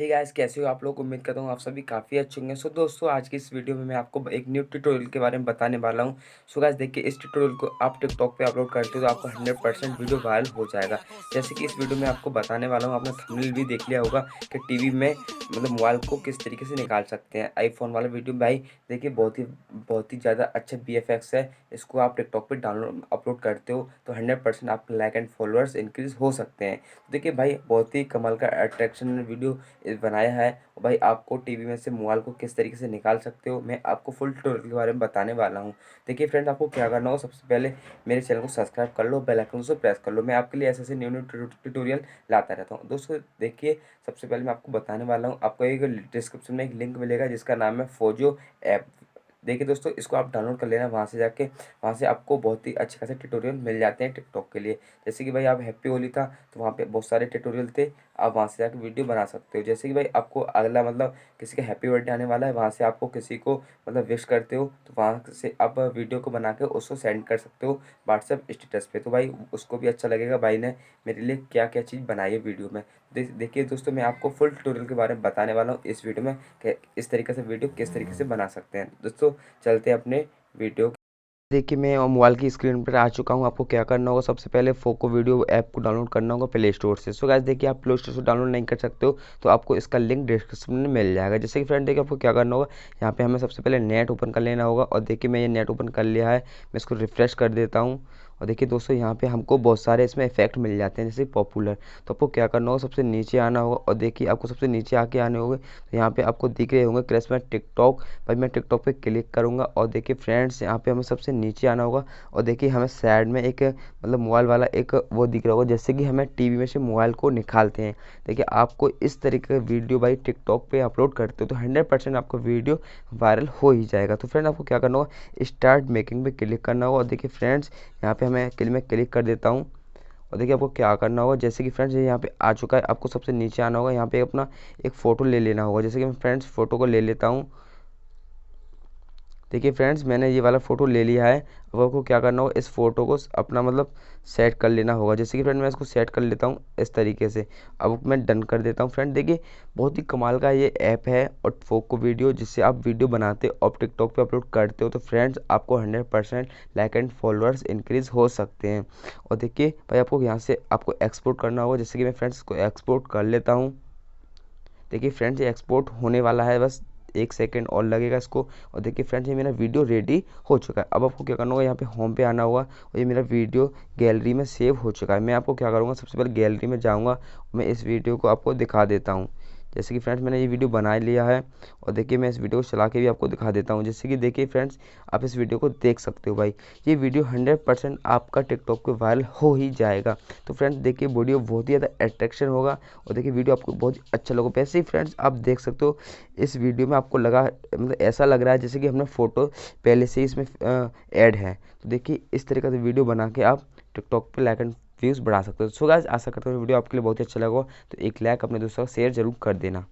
Hey guys, कैसे हो आप लोग। उम्मीद करता हूँ आप सभी काफ़ी अच्छे होंगे। सो दोस्तों, आज की इस वीडियो में मैं आपको एक न्यू ट्यूटोरियल के बारे में बताने वाला हूँ। सो गाइस देखिए, इस ट्यूटोरियल को आप टिकटॉक पे अपलोड करते हो तो आपका 100% वीडियो वायरल हो जाएगा। जैसे कि इस वीडियो में आपको बताने वाला हूँ, आपने थंबनेल भी देख लिया होगा कि टीवी में मतलब मोबाइल को किस तरीके से निकाल सकते हैं। आईफोन वाला वीडियो भाई देखिए, बहुत ही ज़्यादा अच्छा VFX है। इसको आप टिकटॉक पे डाउनलोड अपलोड करते हो तो 100% आपके लाइक एंड फॉलोअर्स इंक्रीज़ हो सकते हैं। देखिए भाई, बहुत ही कमाल का अट्रैक्शन वीडियो बनाया है। भाई आपको टीवी में से मोबाइल को किस तरीके से निकाल सकते हो, मैं आपको फुल ट्यूटोरियल के बारे में बताने वाला हूँ। देखिए फ्रेंड्स, आपको क्या करना होगा, सबसे पहले मेरे चैनल को सब्सक्राइब कर लो, बेल आइकन को प्रेस कर लो। मैं आपके लिए ऐसे ऐसे न्यू न्यू ट्यूटोरियल लाता रहता हूँ। दोस्तों देखिए, सबसे पहले मैं आपको बताने वाला हूँ, आपको एक डिस्क्रिप्शन में एक लिंक मिलेगा जिसका नाम है फोजो ऐप। देखिए दोस्तों, इसको आप डाउनलोड कर लेना। वहाँ से जाके वहाँ से आपको बहुत ही अच्छे खासे ट्यूटोरियल मिल जाते हैं टिकटॉक के लिए। जैसे कि भाई आप हैप्पी होली था तो वहाँ पे बहुत सारे ट्यूटोरियल थे, आप वहाँ से जाके वीडियो बना सकते हो। जैसे कि भाई आपको अगला मतलब किसी का हैप्पी बर्थडे आने वाला है, वहाँ से आपको किसी को मतलब विश करते हो तो वहाँ से आप वीडियो को बना के उसको सेंड कर सकते हो व्हाट्सएप स्टेटस पे। तो भाई उसको भी अच्छा लगेगा भाई ने मेरे लिए क्या क्या चीज़ बनाई है वीडियो में। देखिए दोस्तों, मैं आपको फुल ट्यूटोरियल के बारे में बताने वाला हूँ इस वीडियो में कि इस तरीके से वीडियो किस तरीके से बना सकते हैं। दोस्तों चलते हैं अपने वीडियो। देखिए, मैं मोबाइल की स्क्रीन पर आ चुका हूँ। आपको क्या करना होगा, सबसे पहले फोको वीडियो ऐप को डाउनलोड करना होगा प्ले स्टोर से। सो गाइस देखिए, आप प्ले स्टोर से डाउनलोड नहीं कर सकते हो तो आपको इसका लिंक डिस्क्रिप्शन में मिल जाएगा। जैसे कि फ्रेंड देखिए, आपको क्या करना होगा, यहाँ पे हमें सबसे पहले नेट ओपन कर लेना होगा। और देखिए, मैं ये नेट ओपन कर लिया है, मैं इसको रिफ्रेश कर देता हूँ। और देखिए दोस्तों, यहाँ पे हमको बहुत सारे इसमें इफेक्ट मिल जाते हैं जैसे पॉपुलर। तो आपको क्या करना होगा, सबसे नीचे आना होगा। और देखिए, आपको सबसे नीचे आके आने होंगे तो यहाँ पे आपको दिख रहे होंगे क्रेस में टिकटॉक। भाई मैं टिकटॉक पे क्लिक करूँगा और देखिए फ्रेंड्स, यहाँ पे हमें सबसे नीचे आना होगा। और देखिए, हमें साइड में एक मतलब मोबाइल वाला एक वो दिख रहा होगा, जैसे कि हमें टीवी में से मोबाइल को निकालते हैं। देखिए, आपको इस तरीके का वीडियो भाई टिकटॉक पे अपलोड करते हो तो 100% आपका वीडियो वायरल हो ही जाएगा। तो फ्रेंड आपको क्या करना होगा, स्टार्ट मेकिंग पे क्लिक करना होगा। और देखिए फ्रेंड्स, यहाँ पे मैं क्लिक कर देता हूँ। और देखिए, आपको क्या करना होगा, जैसे कि फ्रेंड्स ये यहाँ पे आ चुका है, आपको सबसे नीचे आना होगा। यहाँ पे अपना एक फ़ोटो ले लेना होगा। जैसे कि मैं फ्रेंड्स फ़ोटो को ले लेता हूँ। देखिए फ्रेंड्स, मैंने ये वाला फ़ोटो ले लिया है। अब आपको क्या करना होगा, इस फ़ोटो को अपना मतलब सेट कर लेना होगा। जैसे कि फ्रेंड मैं इसको सेट कर लेता हूँ इस तरीके से। अब मैं डन कर देता हूँ। फ्रेंड देखिए, बहुत ही कमाल का ये ऐप है और फोको वीडियो, जिससे आप वीडियो बनाते हो और टिकटॉक पे अपलोड करते हो तो फ्रेंड्स आपको 100% लाइक एंड फॉलोअर्स इंक्रीज़ हो सकते हैं। और देखिए भाई, आपको यहाँ से आपको एक्सपोर्ट करना होगा। जैसे कि मैं फ्रेंड्स को एक्सपोर्ट कर लेता हूँ। देखिए फ्रेंड्स, ये एक्सपोर्ट होने वाला है, बस 1 सेकेंड और लगेगा इसको। और देखिए फ्रेंड्स, ये मेरा वीडियो रेडी हो चुका है। अब आपको क्या करना होगा, यहाँ पे होम पे आना होगा और ये मेरा वीडियो गैलरी में सेव हो चुका है। मैं आपको क्या करूँगा, सबसे पहले गैलरी में जाऊँगा, मैं इस वीडियो को आपको दिखा देता हूँ। जैसे कि फ्रेंड्स, मैंने ये वीडियो बना लिया है। और देखिए, मैं इस वीडियो को चला के भी आपको दिखा देता हूँ। जैसे कि देखिए फ्रेंड्स, आप इस वीडियो को देख सकते हो। भाई ये वीडियो 100% आपका टिकटॉक पे वायरल हो ही जाएगा। तो फ्रेंड्स देखिए, वीडियो बहुत ही ज़्यादा अट्रैक्शन होगा और देखिए वीडियो आपको बहुत ही अच्छा लगा। वैसे ही फ्रेंड्स, आप देख सकते हो इस वीडियो में आपको लगा मतलब ऐसा लग रहा है जैसे कि हमने फ़ोटो पहले से ही इसमें ऐड है। तो देखिए, इस तरीके से वीडियो बना के आप टिकटॉक पे लाइक एंड व्यूज़ बढ़ा सकते हो। सो गाइस, आशा करता हूँ वीडियो आपके लिए बहुत ही अच्छा लगा हो। तो एक लाइक अपने दोस्तों को शेयर जरूर कर देना।